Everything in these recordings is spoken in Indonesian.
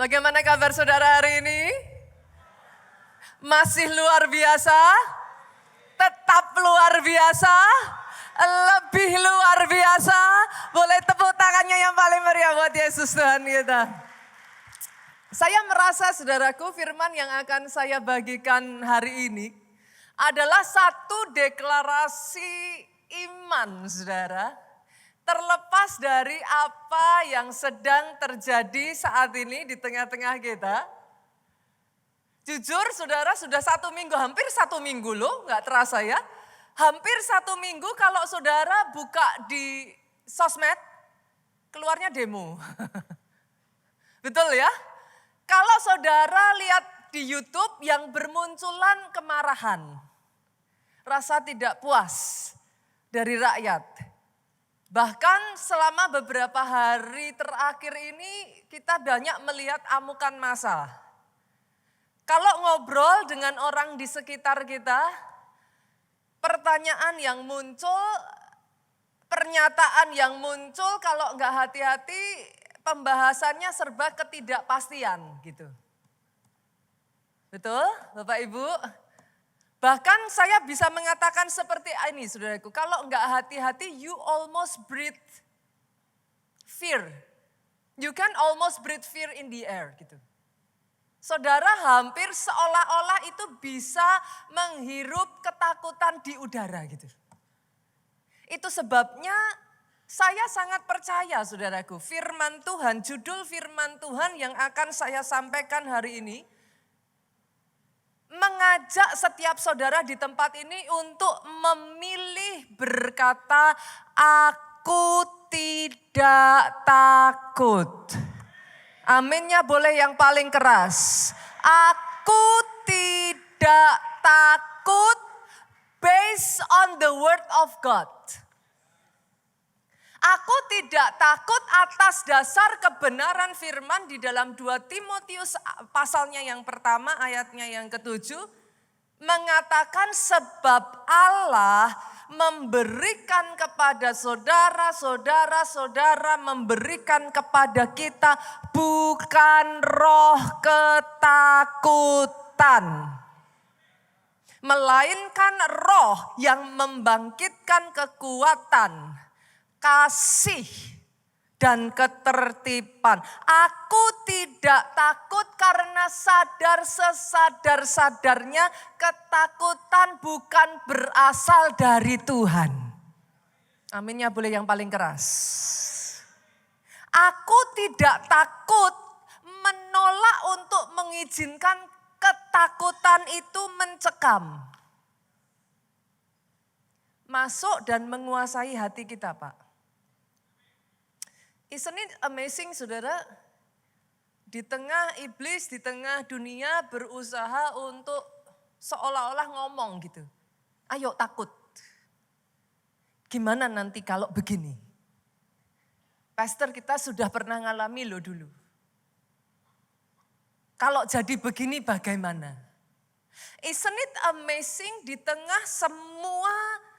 Bagaimana kabar saudara hari ini? Masih luar biasa? Tetap luar biasa? Lebih luar biasa? Boleh tepuk tangannya yang paling meriah buat Yesus Tuhan kita. Saya merasa saudaraku firman yang akan saya bagikan hari ini adalah satu deklarasi iman saudara. Terlepas dari apa yang sedang terjadi saat ini di tengah-tengah kita. Jujur saudara sudah 1 minggu, hampir 1 minggu loh, gak terasa ya. Hampir 1 minggu kalau saudara buka di sosmed, keluarnya demo. Betul ya? Kalau saudara lihat di YouTube yang bermunculan kemarahan. Rasa tidak puas dari rakyat. Bahkan selama beberapa hari terakhir ini kita banyak melihat amukan massa. Kalau ngobrol dengan orang di sekitar kita, pertanyaan yang muncul, pernyataan yang muncul kalau enggak hati-hati pembahasannya serba ketidakpastian gitu. Betul Bapak Ibu? Bahkan saya bisa mengatakan seperti ini saudaraku, kalau enggak hati-hati you almost breathe fear. You can almost breathe fear in the air gitu. Saudara hampir seolah-olah itu bisa menghirup ketakutan di udara gitu. Itu sebabnya saya sangat percaya saudaraku, firman Tuhan, judul firman Tuhan yang akan saya sampaikan hari ini, mengajak setiap saudara di tempat ini untuk memilih berkata, aku tidak takut. Aminnya boleh yang paling keras. Aku tidak takut based on the word of God. Aku tidak takut atas dasar kebenaran firman di dalam 2 Timotius pasalnya yang pertama ayatnya yang ke-7. Mengatakan sebab Allah memberikan kepada saudara-saudara memberikan kepada kita bukan roh ketakutan. Melainkan roh yang membangkitkan kekuatan, kasih dan ketertiban. Aku tidak takut karena sadar sesadar-sadarnya ketakutan bukan berasal dari Tuhan. Aminnya boleh yang paling keras. Aku tidak takut menolak untuk mengizinkan ketakutan itu mencekam. Masuk dan menguasai hati kita, Pak. Isn't it amazing saudara, di tengah iblis, di tengah dunia berusaha untuk seolah-olah ngomong gitu. Ayo takut. Gimana nanti kalau begini? Pastor kita sudah pernah ngalami loh dulu. Kalau jadi begini bagaimana? Isn't it amazing di tengah semua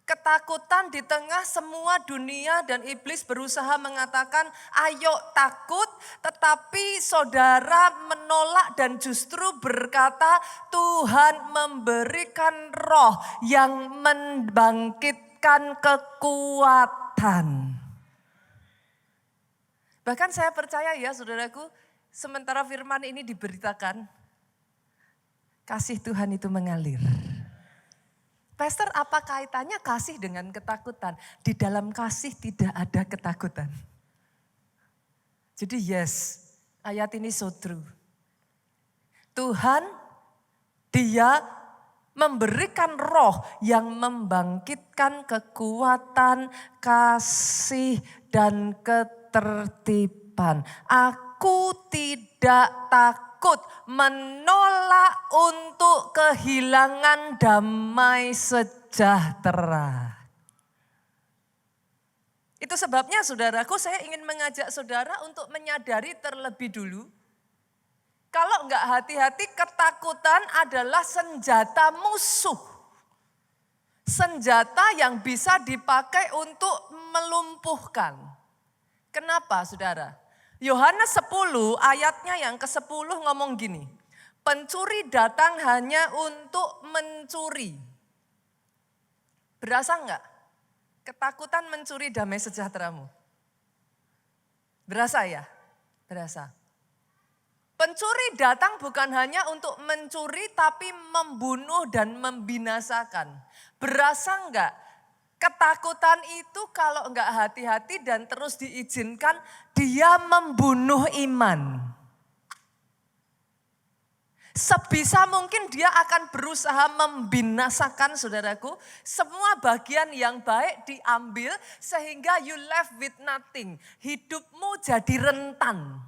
ketakutan, di tengah semua dunia dan iblis berusaha mengatakan ayo takut, tetapi saudara menolak dan justru berkata Tuhan memberikan roh yang membangkitkan kekuatan. Bahkan saya percaya ya saudaraku, sementara firman ini diberitakan, kasih Tuhan itu mengalir. Pastor, apa kaitannya kasih dengan ketakutan? Di dalam kasih tidak ada ketakutan. Jadi yes, ayat ini so true. Tuhan, dia memberikan roh yang membangkitkan kekuatan, kasih dan ketertiban. Aku tidak takut menolak untuk kehilangan damai sejahtera. Itu sebabnya saudaraku, saya ingin mengajak saudara untuk menyadari terlebih dulu. Kalau enggak hati-hati, ketakutan adalah senjata musuh. Senjata yang bisa dipakai untuk melumpuhkan. Kenapa saudara? Yohanes 10 ayatnya yang ke-10 ngomong gini. Pencuri datang hanya untuk mencuri. Berasa enggak? Ketakutan mencuri damai sejahteramu. Berasa ya? Berasa. Pencuri datang bukan hanya untuk mencuri tapi membunuh dan membinasakan. Berasa enggak? Ketakutan itu kalau enggak hati-hati dan terus diizinkan, dia membunuh iman. Sebisa mungkin dia akan berusaha membinasakan saudaraku. Semua bagian yang baik diambil sehingga you left with nothing. Hidupmu jadi rentan.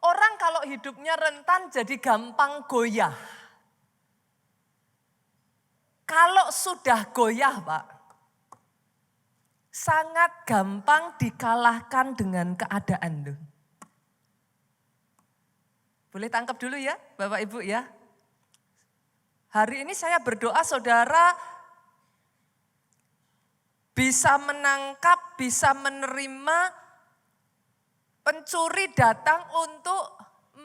Orang kalau hidupnya rentan jadi gampang goyah. Kalau sudah goyah Pak, sangat gampang dikalahkan dengan keadaan. Boleh tangkap dulu ya Bapak Ibu ya. Hari ini saya berdoa saudara bisa menangkap, bisa menerima pencuri datang untuk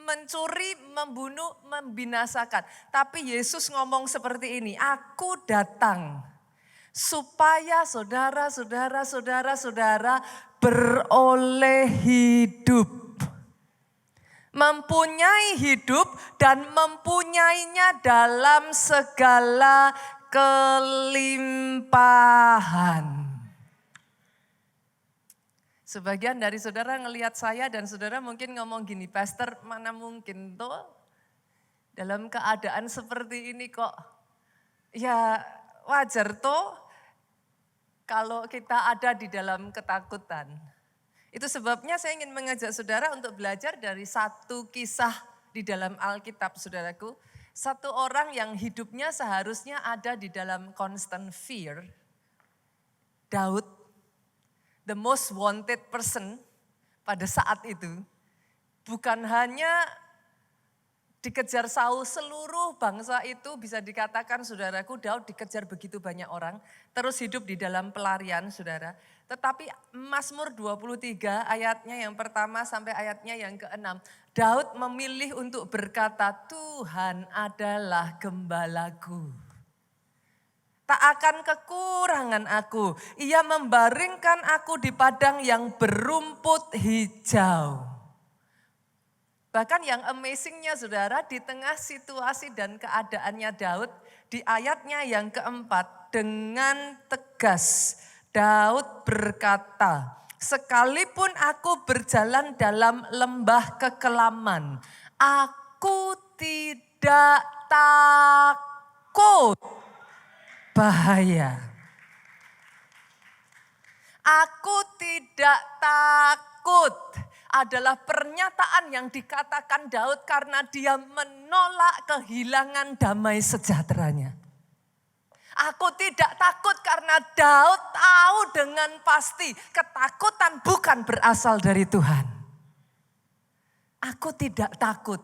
mencuri, membunuh, membinasakan. Tapi Yesus ngomong seperti ini, aku datang supaya saudara beroleh hidup. Mempunyai hidup dan mempunyainya dalam segala kelimpahan. Sebagian dari saudara ngelihat saya dan saudara mungkin ngomong gini, Pastor mana mungkin tuh dalam keadaan seperti ini kok. Ya wajar tuh kalau kita ada di dalam ketakutan. Itu sebabnya saya ingin mengajak saudara untuk belajar dari satu kisah di dalam Alkitab saudaraku. Satu orang yang hidupnya seharusnya ada di dalam constant fear. Daud. The most wanted person pada saat itu bukan hanya dikejar Saul, seluruh bangsa itu bisa dikatakan saudaraku Daud dikejar begitu banyak orang, terus hidup di dalam pelarian saudara. Tetapi Mazmur 23 ayatnya yang pertama sampai ayatnya yang ke-6, Daud memilih untuk berkata, Tuhan adalah gembalaku. Tak akan kekurangan aku. Ia membaringkan aku di padang yang berumput hijau. Bahkan yang amazingnya saudara, di tengah situasi dan keadaannya Daud, di ayatnya yang keempat, dengan tegas Daud berkata, sekalipun aku berjalan dalam lembah kekelaman, aku tidak takut bahaya. Aku tidak takut adalah pernyataan yang dikatakan Daud karena dia menolak kehilangan damai sejahteranya. Aku tidak takut karena Daud tahu dengan pasti ketakutan bukan berasal dari Tuhan. Aku tidak takut.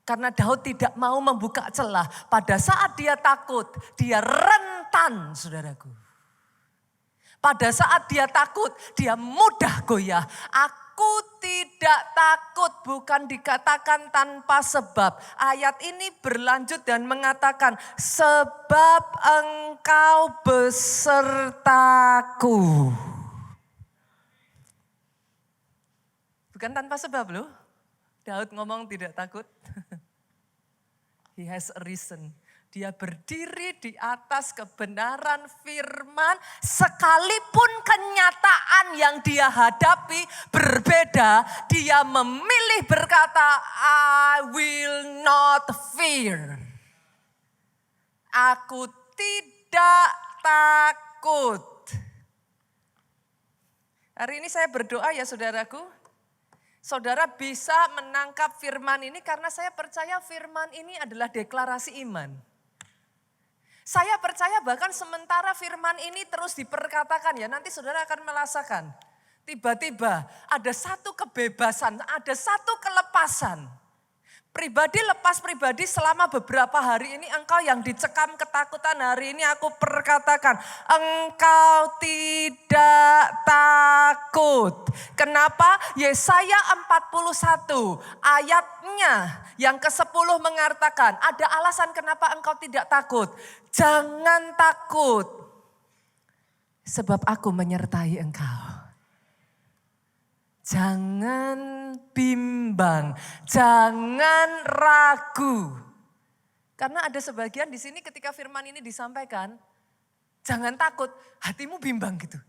Karena Daud tidak mau membuka celah. Pada saat dia takut, dia rentan saudaraku. Pada saat dia takut, dia mudah goyah. Aku tidak takut bukan dikatakan tanpa sebab. Ayat ini berlanjut dan mengatakan, sebab engkau besertaku. Bukan tanpa sebab loh. Daud ngomong tidak takut. He has a reason. Dia berdiri di atas kebenaran firman sekalipun kenyataan yang dia hadapi berbeda. Dia memilih berkata, I will not fear. Aku tidak takut. Hari ini saya berdoa ya saudaraku. Saudara bisa menangkap firman ini karena saya percaya firman ini adalah deklarasi iman. Saya percaya bahkan sementara firman ini terus diperkatakan ya nanti saudara akan merasakan. Tiba-tiba ada satu kebebasan, ada satu kelepasan. Pribadi lepas pribadi selama beberapa hari ini engkau yang dicekam ketakutan, hari ini aku perkatakan engkau tidak takut. Kenapa? Yesaya 41 ayatnya yang ke-10 mengatakan ada alasan kenapa engkau tidak takut. Jangan takut sebab aku menyertai engkau. Jangan bimbang, jangan ragu. Karena ada sebagian di sini ketika firman ini disampaikan, jangan takut, hatimu bimbang gitu.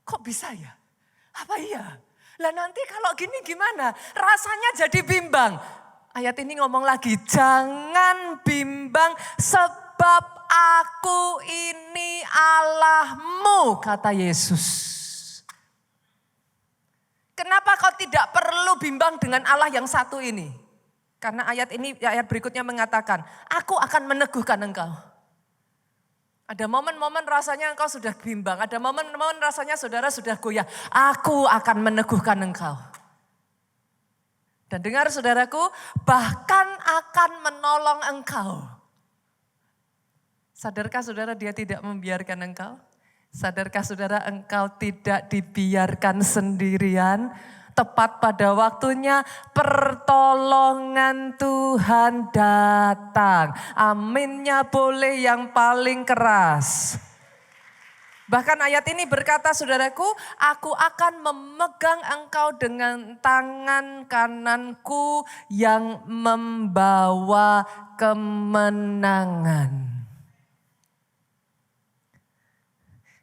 Kok bisa ya? Apa iya? Lah nanti kalau gini gimana? Rasanya jadi bimbang. Ayat ini ngomong lagi, jangan bimbang sebab aku ini Allahmu, kata Yesus. Kenapa kau tidak perlu bimbang dengan Allah yang satu ini? Karena ayat berikutnya mengatakan, aku akan meneguhkan engkau. Ada momen-momen rasanya engkau sudah bimbang, ada momen-momen rasanya saudara sudah goyah. Aku akan meneguhkan engkau. Dan dengar saudaraku, bahkan akan menolong engkau. Sadarkah saudara dia tidak membiarkan engkau? Sadarkah saudara engkau tidak dibiarkan sendirian? Tepat pada waktunya pertolongan Tuhan datang. Aminnya boleh yang paling keras. Bahkan ayat ini berkata saudaraku, aku akan memegang engkau dengan tangan kananku yang membawa kemenangan.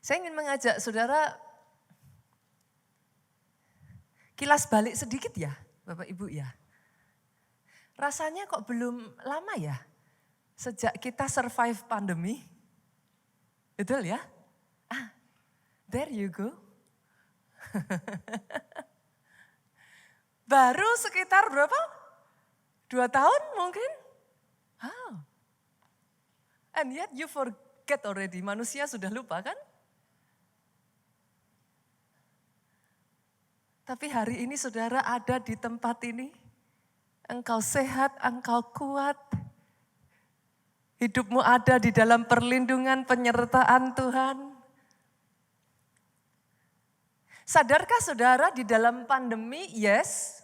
Saya ingin mengajak saudara kilas balik sedikit ya Bapak Ibu ya. Rasanya kok belum lama ya sejak kita survive pandemi. Betul ya? There you go. Baru sekitar berapa? 2 tahun mungkin? And yet you forget already, manusia sudah lupa kan? Tapi hari ini saudara ada di tempat ini, engkau sehat, engkau kuat. Hidupmu ada di dalam perlindungan penyertaan Tuhan. Sadarkah saudara di dalam pandemi, yes.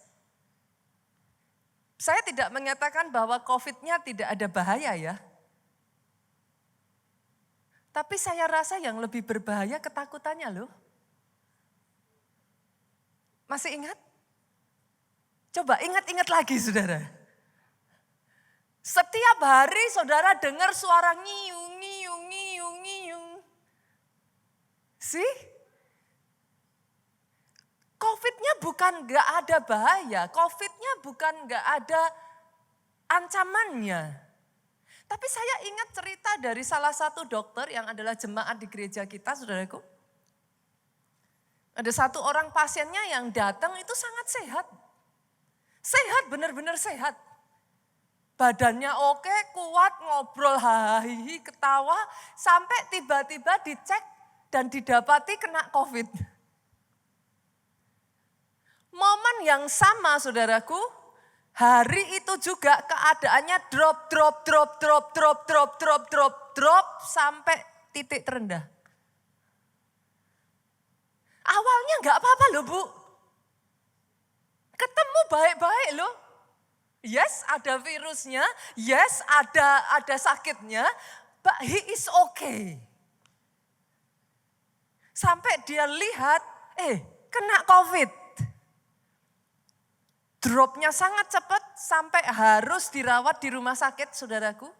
Saya tidak mengatakan bahwa COVID-nya tidak ada bahaya ya. Tapi saya rasa yang lebih berbahaya ketakutannya loh. Masih ingat? Coba ingat-ingat lagi saudara. Setiap hari saudara dengar suara ngiung, ngiung, ngiung, ngiung. See? COVID-nya bukan gak ada bahaya, COVID-nya bukan gak ada ancamannya. Tapi saya ingat cerita dari salah satu dokter yang adalah jemaat di gereja kita, saudaraku. Ada satu orang pasiennya yang datang itu sangat sehat. Sehat, benar-benar sehat. Badannya oke, kuat, ngobrol, hahihi, ketawa. Sampai tiba-tiba dicek dan didapati kena COVID. Momen yang sama saudaraku, hari itu juga keadaannya drop sampai titik terendah. Awalnya enggak apa-apa loh Bu. Ketemu baik-baik loh. Yes, ada virusnya, yes, ada sakitnya, but he is okay. Sampai dia lihat, kena COVID. Dropnya sangat cepat sampai harus dirawat di rumah sakit, saudaraku.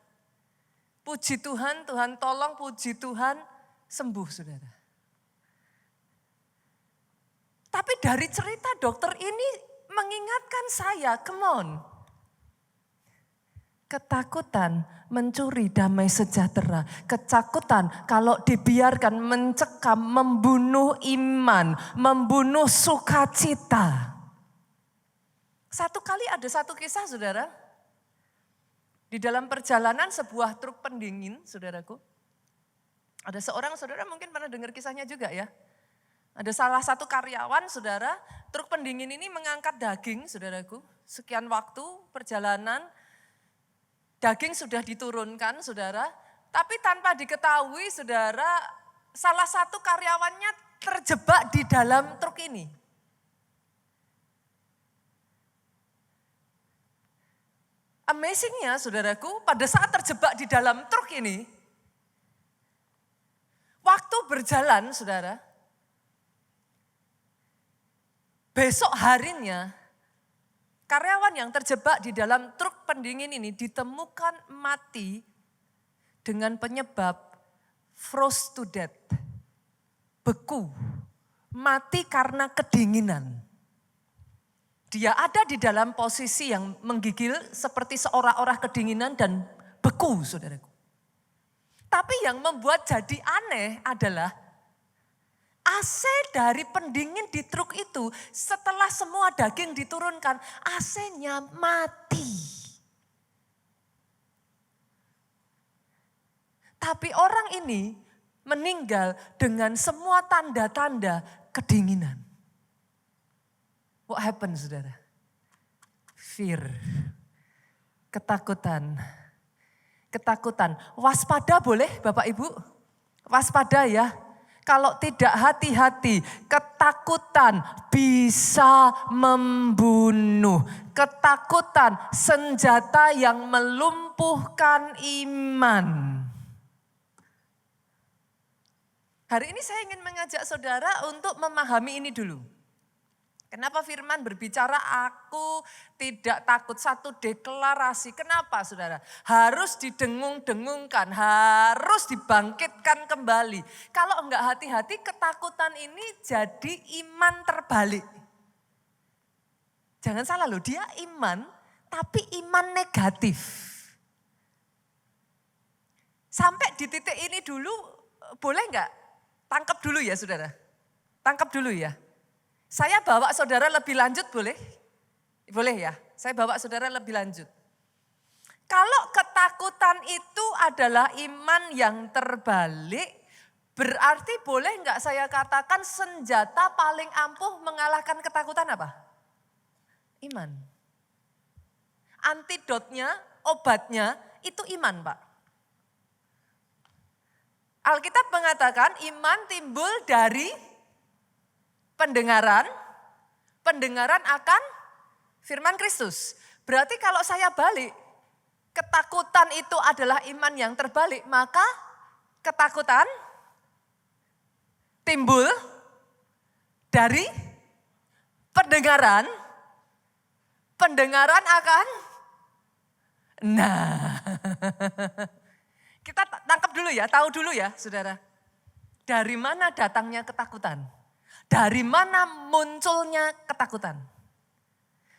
Puji Tuhan, Tuhan tolong, puji Tuhan, sembuh saudara. Tapi dari cerita dokter ini mengingatkan saya, come on. Ketakutan mencuri damai sejahtera. Ketakutan kalau dibiarkan mencekam, membunuh iman, membunuh sukacita. Satu kali ada satu kisah saudara. Di dalam perjalanan sebuah truk pendingin saudaraku. Ada seorang saudara mungkin pernah dengar kisahnya juga ya. Ada salah satu karyawan saudara, truk pendingin ini mengangkat daging saudaraku. sekian waktu perjalanan, daging sudah diturunkan, saudara. Tapi tanpa diketahui, saudara, salah satu karyawannya terjebak di dalam truk ini. Amazingnya, saudaraku, pada saat terjebak di dalam truk ini, waktu berjalan, saudara, besok harinya, karyawan yang terjebak di dalam truk pendingin ini ditemukan mati dengan penyebab frost to death, beku, mati karena kedinginan. Dia ada di dalam posisi yang menggigil seperti seorang-orang kedinginan dan beku, saudaraku. Tapi yang membuat jadi aneh adalah AC dari pendingin di truk itu setelah semua daging diturunkan, AC-nya mati. Tapi orang ini meninggal dengan semua tanda-tanda kedinginan. What happened, saudara? Fear. Ketakutan. Ketakutan. Waspada boleh Bapak Ibu? Waspada ya. Kalau tidak hati-hati, ketakutan bisa membunuh. Ketakutan senjata yang melumpuhkan iman. Hari ini saya ingin mengajak saudara untuk memahami ini dulu. Kenapa firman berbicara aku tidak takut, satu deklarasi. Kenapa saudara? Harus didengung-dengungkan, harus dibangkitkan kembali. Kalau enggak hati-hati ketakutan ini jadi iman terbalik. Jangan salah loh, dia iman tapi iman negatif. Sampai di titik ini dulu boleh enggak? Tangkap dulu ya saudara, tangkap dulu ya. Saya bawa saudara lebih lanjut boleh? Boleh ya, saya bawa saudara lebih lanjut. Kalau ketakutan itu adalah iman yang terbalik, berarti boleh enggak saya katakan senjata paling ampuh mengalahkan ketakutan apa? Iman. Antidotnya, obatnya itu iman Pak. Alkitab mengatakan iman timbul dari pendengaran, pendengaran akan firman Kristus. Berarti kalau saya balik, ketakutan itu adalah iman yang terbalik, maka ketakutan timbul dari pendengaran, pendengaran akan, kita tangkap dulu ya, tahu dulu ya saudara. Dari mana datangnya ketakutan? Dari mana munculnya ketakutan?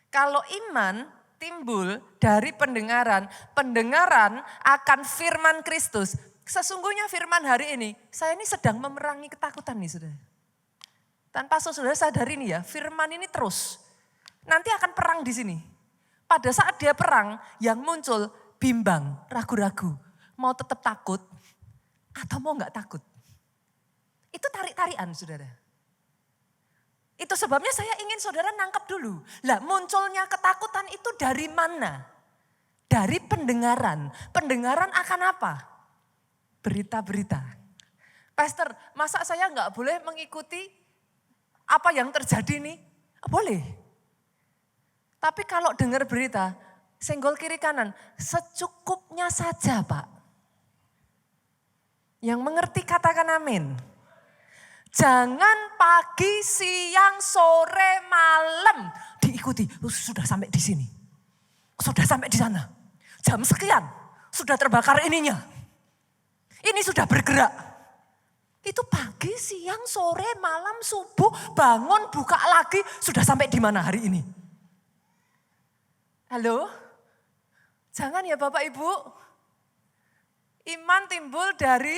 Kalau iman timbul dari pendengaran, pendengaran akan firman Kristus. Sesungguhnya firman hari ini, saya ini sedang memerangi ketakutan nih saudara. Tanpa saudara sadari nih ya, firman ini terus. Nanti akan perang di sini. Pada saat dia perang, yang muncul bimbang, ragu-ragu. Mau tetap takut atau mau enggak takut. Itu tarik-tarian saudara. Itu sebabnya saya ingin saudara nangkap dulu. Lah munculnya ketakutan itu dari mana? Dari pendengaran. Pendengaran akan apa? Berita-berita. Pastor, masa saya enggak boleh mengikuti apa yang terjadi nih? Boleh. Tapi kalau dengar berita, senggol kiri kanan, secukupnya saja Pak. Yang mengerti katakan amin. Jangan pagi, siang, sore, malam diikuti. Sudah sampai di sini. Sudah sampai di sana. Jam sekian sudah terbakar ininya. Ini sudah bergerak. Itu pagi, siang, sore, malam, subuh, bangun, buka lagi. Sudah sampai di mana hari ini? Halo? Jangan ya Bapak Ibu. Iman timbul dari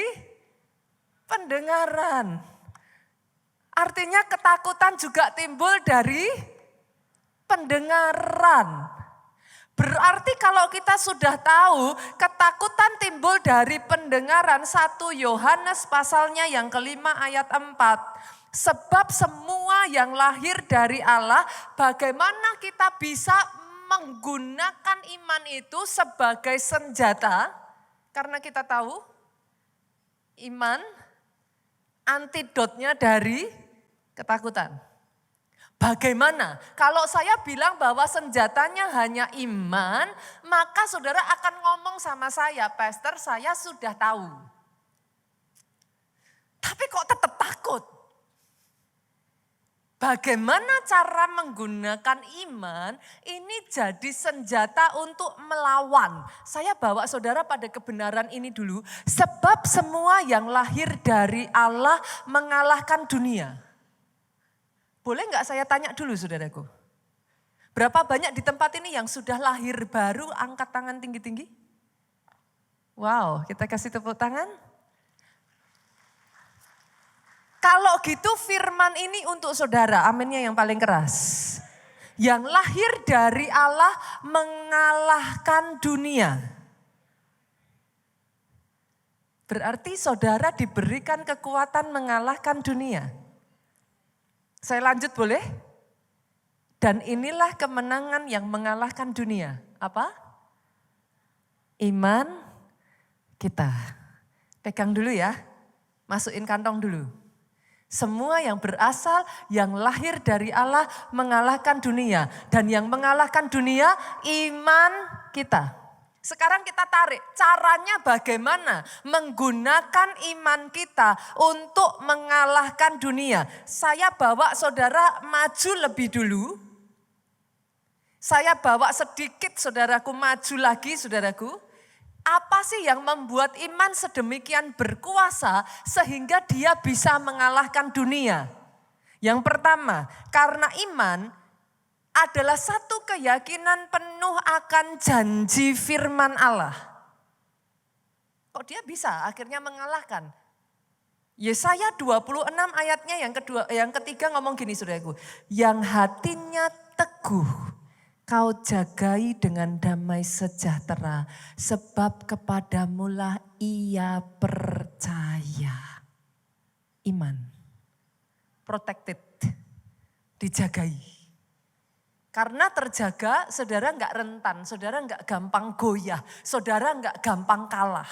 pendengaran. Artinya ketakutan juga timbul dari pendengaran. Berarti kalau kita sudah tahu ketakutan timbul dari pendengaran, 1 Yohanes pasalnya yang kelima ayat 4. Sebab semua yang lahir dari Allah, bagaimana kita bisa menggunakan iman itu sebagai senjata. Karena kita tahu iman antidotnya dari ketakutan. Bagaimana? Kalau saya bilang bahwa senjatanya hanya iman, maka saudara akan ngomong sama saya, Pastor, saya sudah tahu. Tapi kok tetap takut? Bagaimana cara menggunakan iman ini jadi senjata untuk melawan. Saya bawa saudara pada kebenaran ini dulu. Sebab semua yang lahir dari Allah mengalahkan dunia. Boleh nggak saya tanya dulu saudaraku? Berapa banyak di tempat ini yang sudah lahir baru angkat tangan tinggi-tinggi? Wow, kita kasih tepuk tangan. Kalau gitu firman ini untuk saudara, aminnya yang paling keras. Yang lahir dari Allah mengalahkan dunia. Berarti saudara diberikan kekuatan mengalahkan dunia. Saya lanjut boleh? Dan inilah kemenangan yang mengalahkan dunia. Apa? Iman kita. Pegang dulu ya, masukin kantong dulu. Semua yang berasal, yang lahir dari Allah mengalahkan dunia. Dan yang mengalahkan dunia, iman kita. Sekarang kita tarik, caranya bagaimana menggunakan iman kita untuk mengalahkan dunia. Saya bawa saudara maju lebih dulu. Saya bawa sedikit saudaraku maju lagi saudaraku. Apa sih yang membuat iman sedemikian berkuasa sehingga dia bisa mengalahkan dunia? Yang pertama, karena iman adalah satu keyakinan penuh akan janji firman Allah. Kok dia bisa akhirnya mengalahkan? Yesaya 26 ayatnya yang ketiga ngomong gini saudaraku. Yang hatinya teguh. Kau jagai dengan damai sejahtera, sebab kepadamulah ia percaya. Iman, protected, dijagai. Karena terjaga, saudara enggak rentan, saudara enggak gampang goyah, saudara enggak gampang kalah.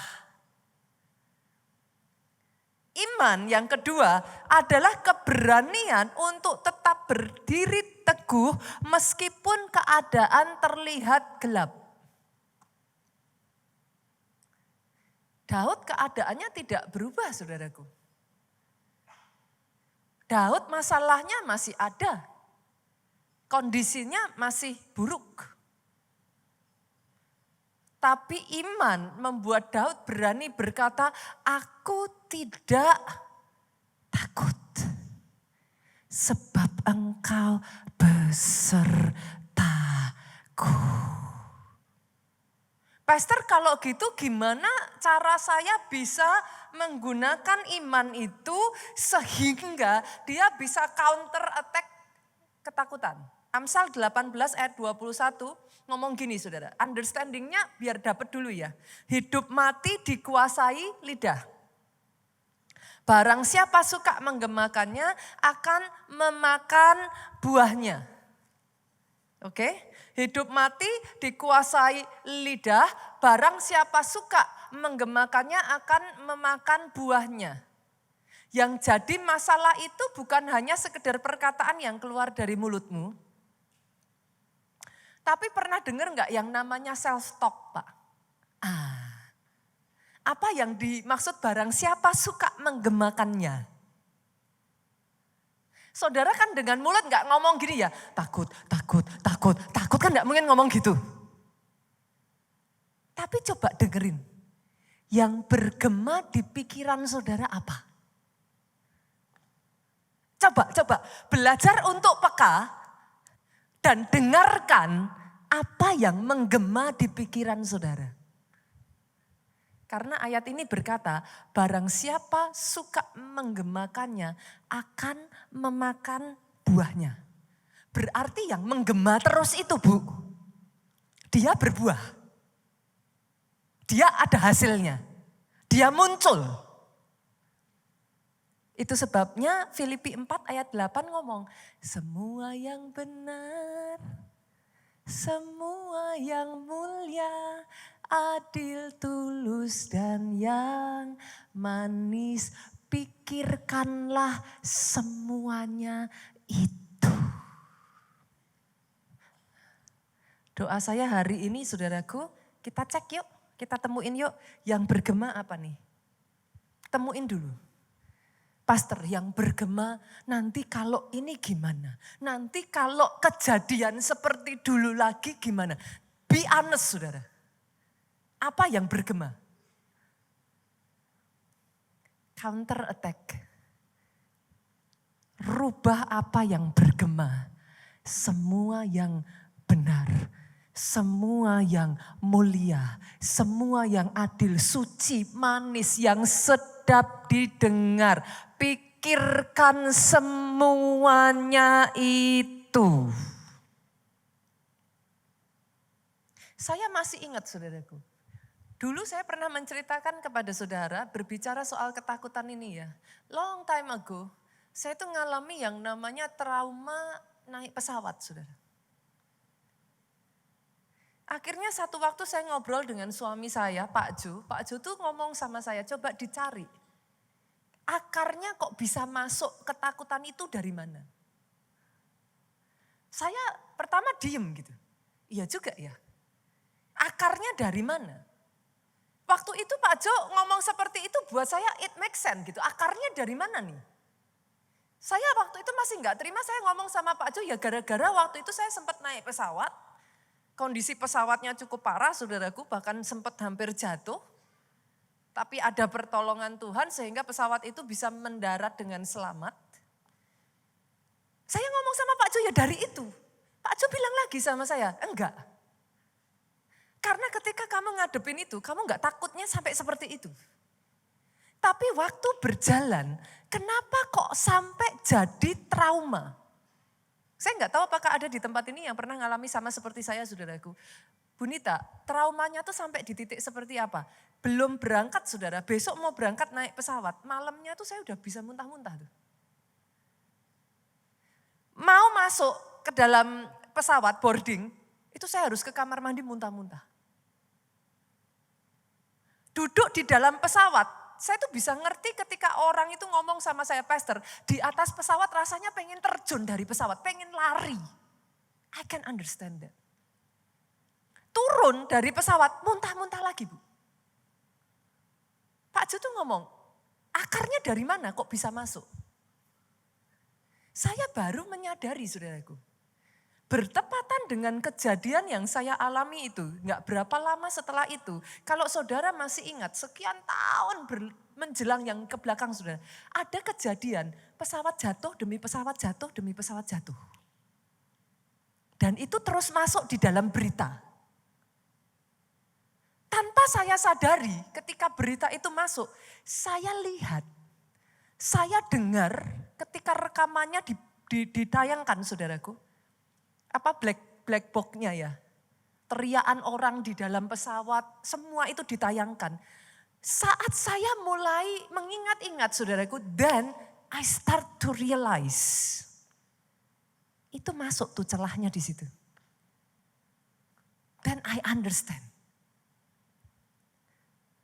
Iman yang kedua adalah keberanian untuk tetap berdiri teguh meskipun keadaan terlihat gelap. Daud keadaannya tidak berubah saudaraku. Daud masalahnya masih ada. Kondisinya masih buruk. Tapi iman membuat Daud berani berkata, aku tidak takut. Sebab engkau besertaku. Pastor kalau gitu gimana cara saya bisa menggunakan iman itu sehingga dia bisa counter attack ketakutan. Amsal 18 ayat 21 ngomong gini saudara, understandingnya biar dapat dulu ya. Hidup mati dikuasai lidah. Barang siapa suka menggemakannya akan memakan buahnya. Oke, hidup mati dikuasai lidah, barang siapa suka menggemakannya akan memakan buahnya. Yang jadi masalah itu bukan hanya sekedar perkataan yang keluar dari mulutmu. Tapi pernah dengar enggak yang namanya self-talk Pak? Apa yang dimaksud barang siapa suka menggemakannya? Saudara kan dengan mulut enggak ngomong gini ya, takut kan enggak mungkin ngomong gitu. Tapi coba dengerin, yang bergema di pikiran saudara apa? Coba belajar untuk peka dan dengarkan apa yang menggema di pikiran saudara. Karena ayat ini berkata, barang siapa suka menggemakannya akan memakan buahnya. Berarti yang menggema terus itu Bu, dia berbuah. Dia ada hasilnya, dia muncul. Itu sebabnya Filipi 4 ayat 8 ngomong, semua yang benar, semua yang mulia, adil, tulus, dan yang manis. Pikirkanlah semuanya itu. Doa saya hari ini saudaraku, kita cek yuk, kita temuin yuk. Yang bergema apa nih? Temuin dulu. Pastor, yang bergema nanti kalau ini gimana? Nanti kalau kejadian seperti dulu lagi gimana? Be honest saudara. Apa yang bergema? Counter attack. Rubah apa yang bergema. Semua yang benar. Semua yang mulia. Semua yang adil, suci, manis, yang sedap didengar. Pikirkan semuanya itu. Saya masih ingat saudaraku. Dulu saya pernah menceritakan kepada saudara berbicara soal ketakutan ini ya. Long time ago, saya tuh ngalami yang namanya trauma naik pesawat saudara. Akhirnya satu waktu saya ngobrol dengan suami saya, Pak Jo. Pak Jo tuh ngomong sama saya, coba dicari. Akarnya kok bisa masuk ketakutan itu dari mana? Saya pertama diem gitu. Iya juga ya. Akarnya dari mana? Waktu itu Pak Jo ngomong seperti itu buat saya it makes sense gitu. Akarnya dari mana nih? Saya waktu itu masih nggak terima, saya ngomong sama Pak Jo ya gara-gara waktu itu saya sempat naik pesawat. Kondisi pesawatnya cukup parah saudaraku, bahkan sempat hampir jatuh. Tapi ada pertolongan Tuhan sehingga pesawat itu bisa mendarat dengan selamat. Saya ngomong sama Pak Jo ya dari itu. Pak Jo bilang lagi sama saya, enggak. Karena ketika kamu ngadepin itu, kamu gak takutnya sampai seperti itu. Tapi waktu berjalan, kenapa kok sampai jadi trauma? Saya gak tahu apakah ada di tempat ini yang pernah ngalami sama seperti saya saudaraku. Bunita, traumanya tuh sampai di titik seperti apa? Belum berangkat saudara, besok mau berangkat naik pesawat. Malamnya tuh saya udah bisa muntah-muntah tuh. Mau masuk ke dalam pesawat boarding, itu saya harus ke kamar mandi muntah-muntah. Duduk di dalam pesawat, saya tuh bisa ngerti ketika orang itu ngomong sama saya, Pastor, di atas pesawat rasanya pengen terjun dari pesawat, pengen lari. I can understand that. Turun dari pesawat, muntah-muntah lagi Bu. Pak Jo tuh ngomong, akarnya dari mana kok bisa masuk? Saya baru menyadari saudaraku. Bertepatan dengan kejadian yang saya alami itu, nggak berapa lama setelah itu, kalau saudara masih ingat sekian tahun menjelang yang ke belakang saudara, ada kejadian pesawat jatuh demi pesawat jatuh demi pesawat jatuh. Dan itu terus masuk di dalam berita. Tanpa saya sadari ketika berita itu masuk, saya lihat, saya dengar ketika rekamannya ditayangkan saudaraku. Apa black box-nya ya. Teriakan orang di dalam pesawat, semua itu ditayangkan. Saat saya mulai mengingat-ingat saudaraku, then I start to realize. Itu masuk tuh celahnya di situ. Then I understand.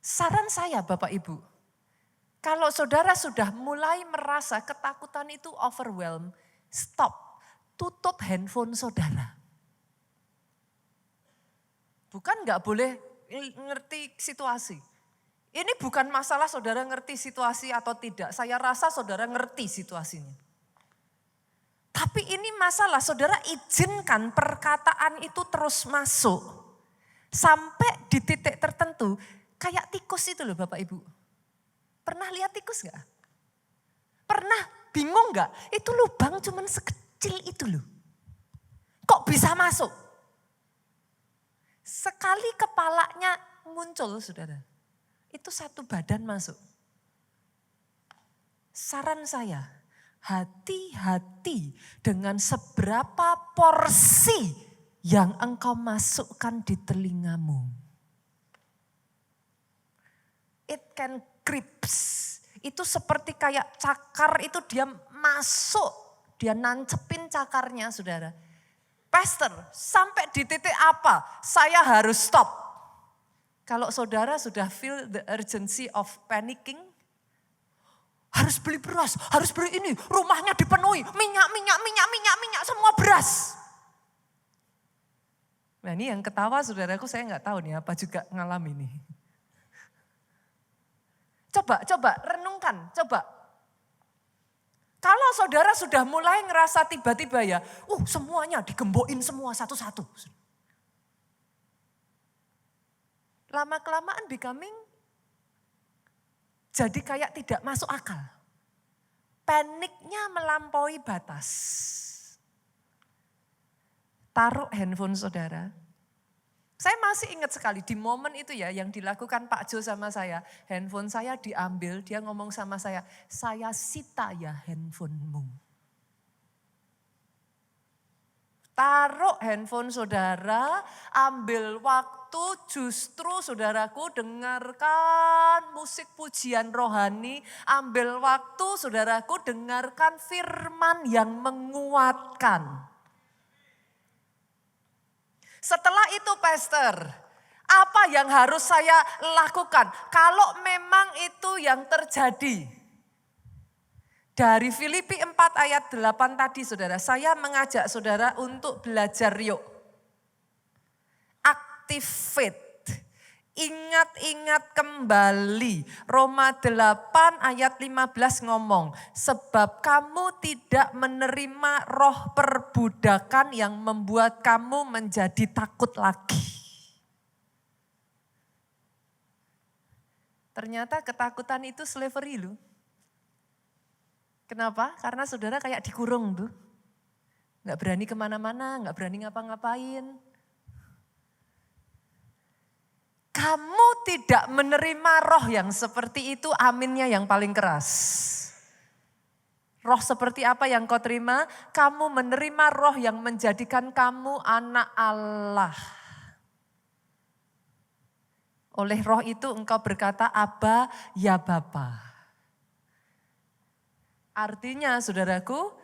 Saran saya Bapak Ibu, kalau saudara sudah mulai merasa ketakutan itu overwhelm, stop. Tutup handphone saudara. Bukan gak boleh ngerti situasi. Ini bukan masalah saudara ngerti situasi atau tidak. Saya rasa saudara ngerti situasinya. Tapi ini masalah saudara izinkan perkataan itu terus masuk. Sampai di titik tertentu. Kayak tikus itu loh Bapak Ibu. Pernah lihat tikus gak? Pernah bingung gak? Itu lubang cuman sekecil itu loh. Kok bisa masuk? Sekali kepalanya muncul saudara. Itu satu badan masuk. Saran saya, hati-hati dengan seberapa porsi yang engkau masukkan di telingamu. It can grips. Itu seperti kayak cakar itu dia masuk. Dia nancepin cakarnya saudara. Pastor, sampai di titik apa saya harus stop? Kalau saudara sudah feel the urgency of panicking, harus beli beras, harus beli ini, rumahnya dipenuhi, minyak, semua beras. Nah ini yang ketawa saudaraku, saya nggak tahu nih apa juga ngalami nih. Coba renungkan, coba. Kalau saudara sudah mulai ngerasa tiba-tiba ya, semuanya digembokin semua satu-satu. Lama-kelamaan becoming jadi kayak tidak masuk akal. Paniknya melampaui batas. Taruh handphone saudara. Saya masih ingat sekali di momen itu ya yang dilakukan Pak Jo sama saya. Handphone saya diambil, dia ngomong sama saya sita ya handphonemu. Taruh handphone saudara, ambil waktu justru saudaraku dengarkan musik pujian rohani. Ambil waktu saudaraku dengarkan firman yang menguatkan. Setelah itu Pastor, apa yang harus saya lakukan? Kalau memang itu yang terjadi. Dari Filipi 4 ayat 8 tadi saudara, saya mengajak saudara untuk belajar yuk. Activate. Ingat-ingat kembali, Roma 8 ayat 15 ngomong, sebab kamu tidak menerima roh perbudakan yang membuat kamu menjadi takut lagi. Ternyata ketakutan itu slavery loh. Kenapa? Karena saudara kayak dikurung tuh. Gak berani kemana-mana, gak berani ngapa-ngapain. Kamu tidak menerima roh yang seperti itu, aminnya yang paling keras. Roh seperti apa yang kau terima? Kamu menerima roh yang menjadikan kamu anak Allah. Oleh roh itu engkau berkata, Aba ya Bapa. Artinya saudaraku,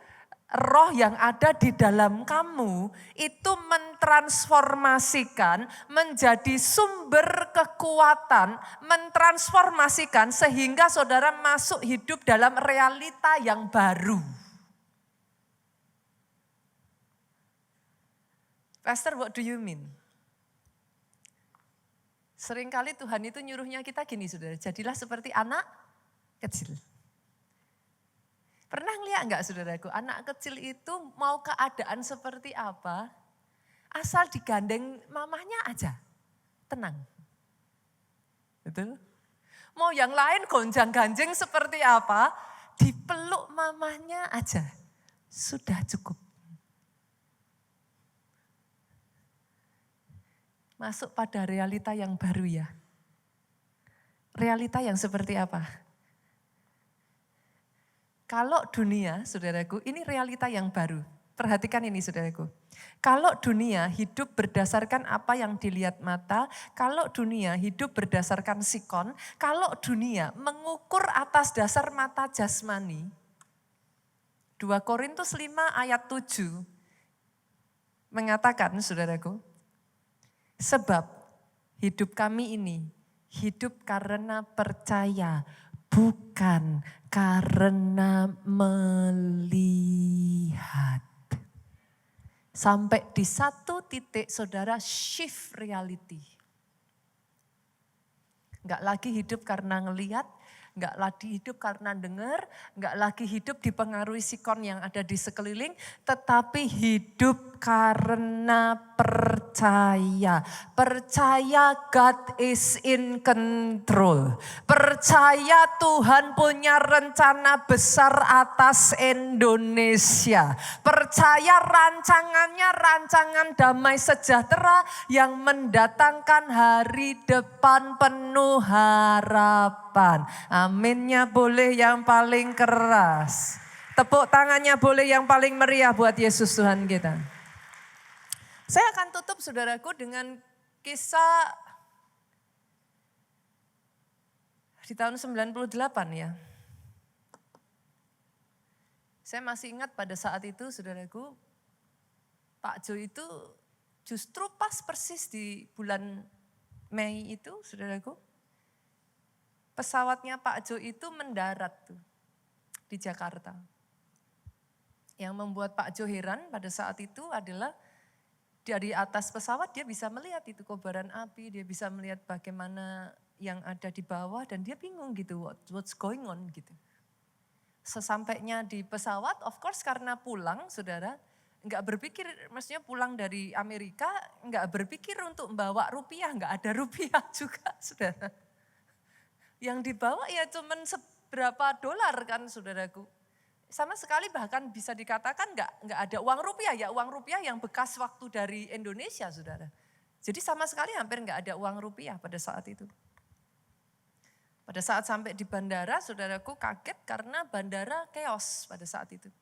roh yang ada di dalam kamu itu mentransformasikan menjadi sumber kekuatan, mentransformasikan sehingga saudara masuk hidup dalam realita yang baru. Pastor, what do you mean? Seringkali Tuhan itu nyuruhnya kita gini saudara, jadilah seperti anak kecil. Pernah ngeliat enggak saudaraku, anak kecil itu mau keadaan seperti apa, asal digandeng mamahnya aja, tenang. Betul? Mau yang lain gonjang-ganjing seperti apa, dipeluk mamahnya aja, sudah cukup. Masuk pada realita yang baru ya. Realita yang seperti apa? Kalau dunia, saudaraku, ini realita yang baru. Perhatikan ini, saudaraku. Kalau dunia hidup berdasarkan apa yang dilihat mata, kalau dunia hidup berdasarkan sikon, kalau dunia mengukur atas dasar mata jasmani, 2 Korintus 5 ayat 7 mengatakan, saudaraku, sebab hidup kami ini hidup karena percaya, bukan karena melihat. Sampai di satu titik saudara shift reality. Enggak lagi hidup karena ngelihat, enggak lagi hidup karena dengar, enggak lagi hidup dipengaruhi sikon yang ada di sekeliling, tetapi hidup karena percaya. Percaya God is in control. Percaya Tuhan punya rencana besar atas Indonesia. Percaya rancangannya rancangan damai sejahtera yang mendatangkan hari depan penuh harapan. Aminnya boleh yang paling keras. Tepuk tangannya boleh yang paling meriah buat Yesus Tuhan kita. Saya akan tutup saudaraku dengan kisah di tahun 98 ya. Saya masih ingat pada saat itu saudaraku, Pak Jo itu justru pas persis di bulan Mei itu, saudaraku, pesawatnya Pak Jo itu mendarat tuh di Jakarta. Yang membuat Pak Jo heran pada saat itu adalah dari atas pesawat dia bisa melihat itu kobaran api, dia bisa melihat bagaimana yang ada di bawah dan dia bingung gitu, what's going on gitu. Sesampainya di pesawat, of course karena pulang saudara, nggak berpikir, maksudnya pulang dari Amerika, nggak berpikir untuk membawa rupiah, nggak ada rupiah juga saudara. Yang dibawa ya cuman seberapa dolar kan saudaraku. Sama sekali bahkan bisa dikatakan nggak ada uang rupiah, ya uang rupiah yang bekas waktu dari Indonesia saudara. Jadi sama sekali hampir nggak ada uang rupiah pada saat itu. Pada saat sampai di bandara saudaraku kaget karena bandara chaos pada saat itu.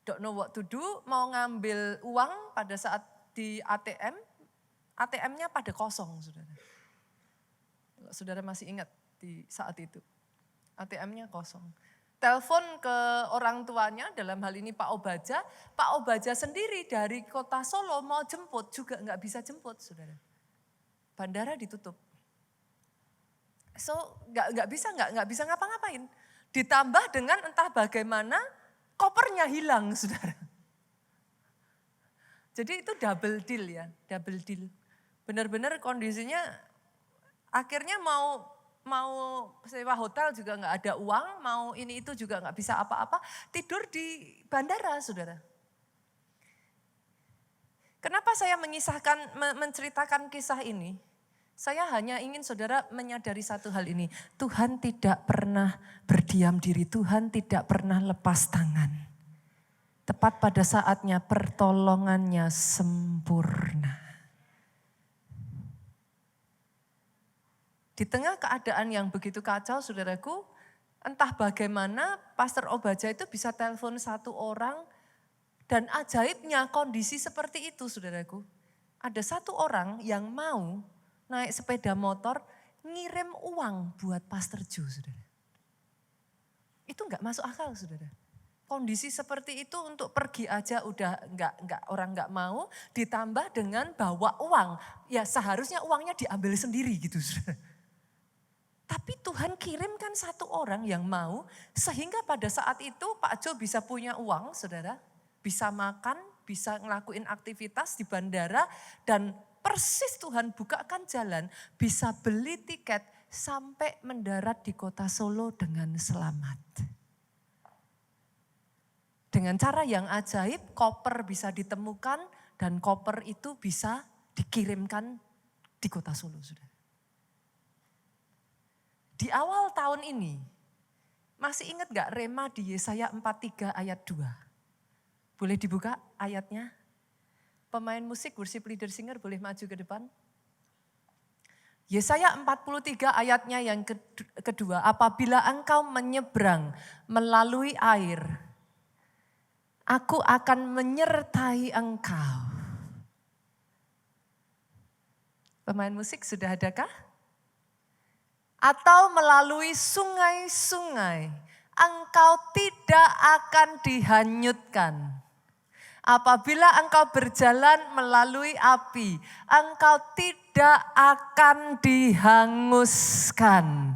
Don't know what to do, mau ngambil uang pada saat di ATM, ATM-nya pada kosong saudara. Kalau saudara masih ingat di saat itu, ATM-nya kosong. Telepon ke orang tuanya, dalam hal ini Pak Obaja sendiri dari kota Solo mau jemput juga nggak bisa jemput saudara. Bandara ditutup. So nggak bisa ngapa-ngapain. Ditambah dengan entah bagaimana kopernya hilang saudara. Jadi itu double deal ya, double deal. Benar-benar kondisinya akhirnya mau sewa hotel juga nggak ada uang, mau ini itu juga nggak bisa apa-apa, tidur di bandara saudara. Kenapa saya menceritakan kisah ini? Saya hanya ingin saudara menyadari satu hal ini. Tuhan tidak pernah berdiam diri, Tuhan tidak pernah lepas tangan. Tepat pada saatnya pertolongannya sempurna. Di tengah keadaan yang begitu kacau saudaraku, entah bagaimana Pastor Obaja itu bisa telepon satu orang dan ajaibnya kondisi seperti itu saudaraku. Ada satu orang yang mau naik sepeda motor ngirim uang buat Pastor Jo saudara. Itu enggak masuk akal saudara. Kondisi seperti itu untuk pergi aja udah orang enggak mau, ditambah dengan bawa uang. Ya seharusnya uangnya diambil sendiri gitu saudara. Tapi Tuhan kirimkan satu orang yang mau sehingga pada saat itu Pak Jo bisa punya uang saudara. Bisa makan, bisa ngelakuin aktivitas di bandara dan persis Tuhan bukakan jalan bisa beli tiket sampai mendarat di kota Solo dengan selamat. Dengan cara yang ajaib koper bisa ditemukan dan koper itu bisa dikirimkan di kota Solo saudara. Di awal tahun ini, masih ingat gak rema di Yesaya 43 ayat 2? Boleh dibuka ayatnya? Pemain musik, worship leader singer boleh maju ke depan. Yesaya 43 ayatnya yang kedua, apabila engkau menyeberang melalui air, aku akan menyertai engkau. Pemain musik sudah adakah? Atau melalui sungai-sungai, engkau tidak akan dihanyutkan. Apabila engkau berjalan melalui api, engkau tidak akan dihanguskan.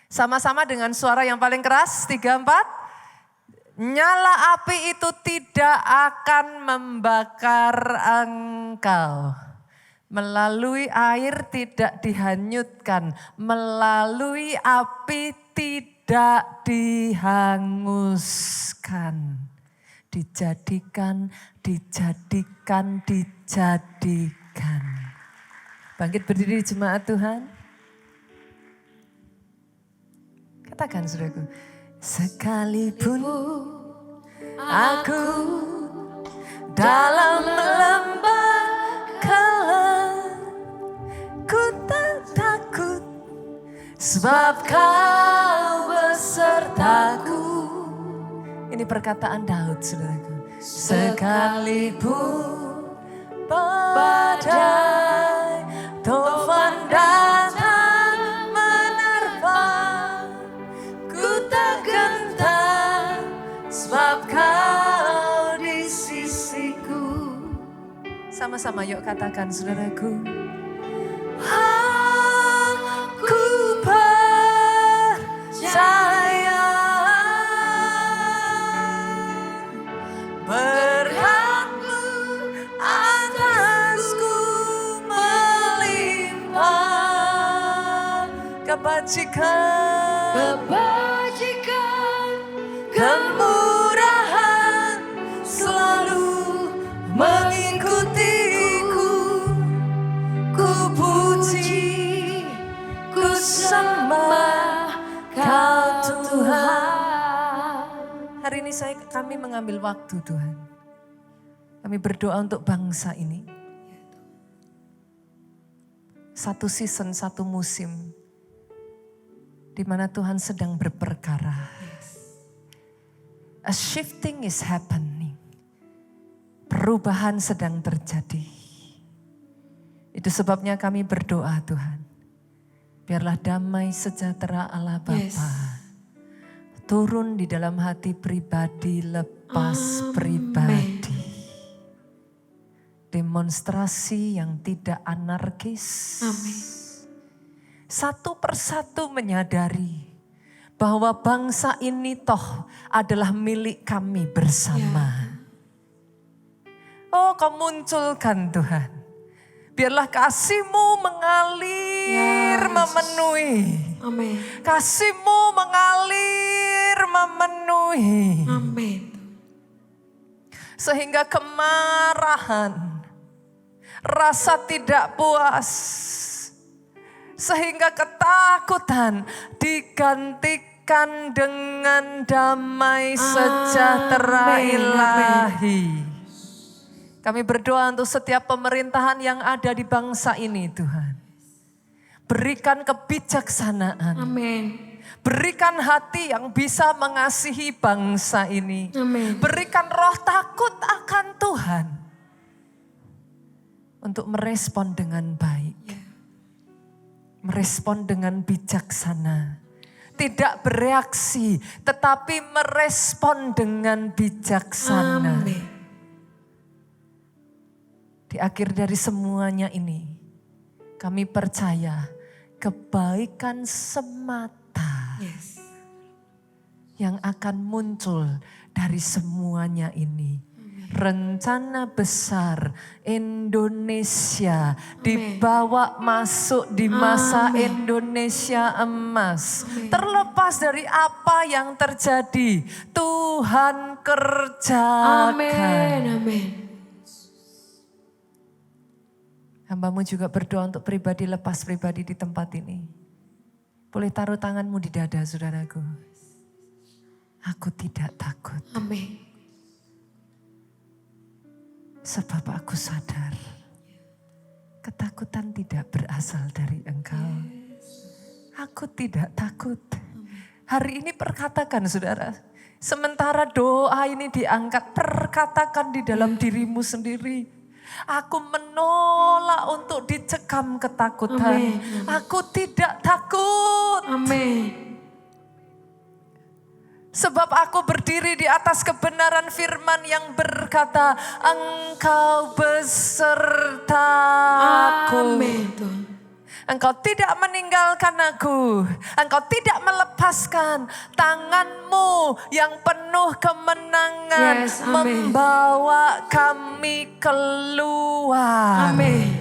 Sama-sama dengan suara yang paling keras, 3, 4. Nyala api itu tidak akan membakar engkau. Melalui air tidak dihanyutkan, melalui api tidak dihanguskan. Dijadikan. Bangkit berdiri jemaat Tuhan. Katakan saudaraku, sekalipun aku dalam lembah ku tak takut sebab kau besertaku. Ini perkataan Daud saudaraku. Sekalipun badai tofan datang menerpa, ku tak gentar sebab kau kekasihku. Sama-sama yuk katakan saudaraku. Aku percaya Berkat-Mu atasku melimpah, kebajikan, kemurahan selalu mengikutiku. Ku puji, ku sembah Kau Tuhan. Hari ini kami mengambil waktu Tuhan. Kami berdoa untuk bangsa ini. Satu season, satu musim. Di mana Tuhan sedang berperkara. A shifting is happening. Perubahan sedang terjadi. Itu sebabnya kami berdoa Tuhan. Biarlah damai sejahtera Allah Bapa turun di dalam hati pribadi lepas pribadi. Demonstrasi yang tidak anarkis. Amin. Satu persatu menyadari bahwa bangsa ini toh adalah milik kami bersama. Oh, Kau munculkan Tuhan. Biarlah kasih-Mu mengalir memenuhi. Amin. Kasih-Mu mengalir memenuhi. Amin. Sehingga kemarahan, rasa tidak puas, sehingga ketakutan digantikan dengan damai sejahtera ilahi. Kami berdoa untuk setiap pemerintahan yang ada di bangsa ini Tuhan. Berikan kebijaksanaan. Amin. Berikan hati yang bisa mengasihi bangsa ini. Amin. Berikan roh takut akan Tuhan. Untuk merespon dengan baik. Merespon dengan bijaksana. Tidak bereaksi, tetapi merespon dengan bijaksana. Amin. Di akhir dari semuanya ini, kami percaya kebaikan semata yang akan muncul dari semuanya ini. Rencana besar Indonesia dibawa masuk di masa Indonesia emas. Terlepas dari apa yang terjadi, Tuhan kerjakan. Amin. Amin. Hamba-Mu juga berdoa untuk pribadi lepas pribadi di tempat ini. Boleh taruh tanganmu di dada saudaraku. Aku tidak takut. Amin. Sebab aku sadar ketakutan tidak berasal dari Engkau. Aku tidak takut. Hari ini perkatakan saudara. Sementara doa ini diangkat, perkatakan di dalam dirimu sendiri. Aku menolak untuk dicekam ketakutan. Amin. Aku tidak takut. Amin. Sebab aku berdiri di atas kebenaran firman yang berkata, Engkau beserta aku. Amin. Tuhan. Engkau tidak meninggalkan aku. Engkau tidak melepaskan tangan-Mu yang penuh kemenangan. Yes, amin. Membawa kami keluar. Amin.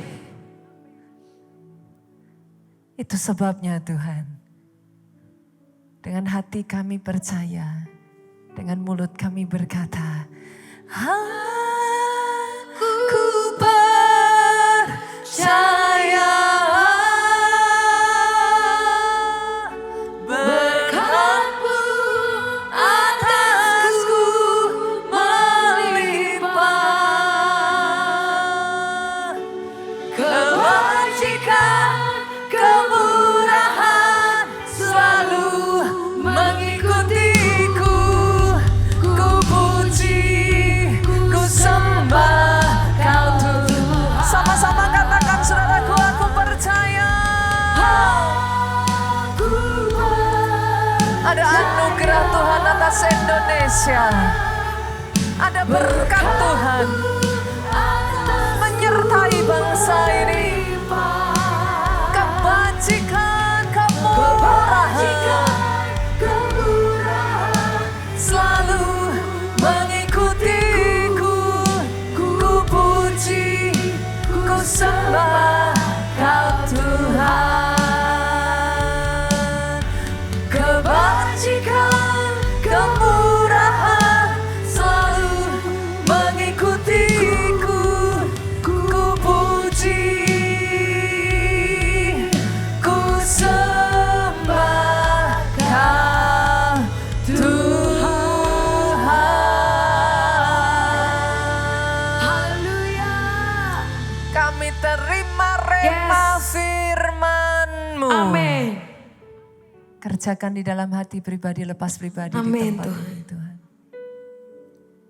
Itu sebabnya Tuhan. Dengan hati kami percaya. Dengan mulut kami berkata. Aku percaya. Ada anugerah Tuhan atas Indonesia. Ada berkat Tuhan menyertai bangsa ini. Kebajikan, kemurahan selalu mengikutiku. Ku puji, ku sembah Kau Tuhan. Kebajikan, kemurahan selalu mengikutiku. Ku puji, ku sembah Kau Tuhan. Haleluya. Kami terima rema firman-Mu. Amin. Kerjakan di dalam hati pribadi, lepas pribadi Amin, di tempat Tuhan. ini, Tuhan.